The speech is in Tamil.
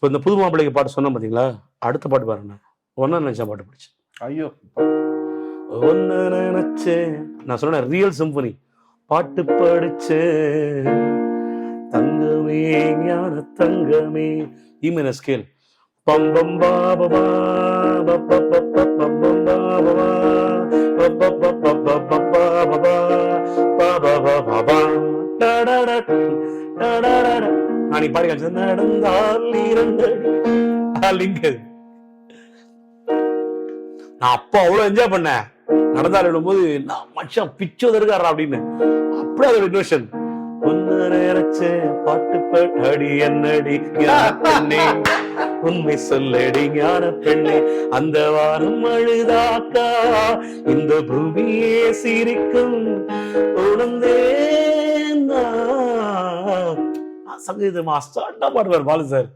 இப்போ இந்த புது மாப்பிள்ளைக்கு பாட்டு சொன்னேன் பார்த்தீங்களா, அடுத்த பாட்டு பாருங்க. ஒன்னா நினைச்ச பாட்டு பிடிச்சி. ஐயோ ஒன்னு நினைச்சேன் நான் சொன்னேன் ரியல் சிம்பனி பாட்டு படிச்சேன் தங்கமே ஞான தங்கமே ஈமென ஸ்கேல் பம் பம் பாபா நீ பாடி காட்சி நடந்தால் இரண்டு லிங்க். நான் அப்போ அவ்வளவு என்ஜாய் பண்ணேன். நடந்தால் எழும்போது நான் மச்சான் பிச்சோத இருக்காரா அப்படின்னு அப்படியே அதோட இன்வெஷன். ஒன்னு நினைச்சேன் பாட்டு பாடி என்னடி பெண்ணே உண்மை சொல்லடி ஞான பெண்ணே அந்த வாரம் அழுதாக்கா இந்த பூமியே சிரிக்கும் உணர்ந்தேன். சங்கீத மாஸ்டர் பாடுவார் பாலு சார்.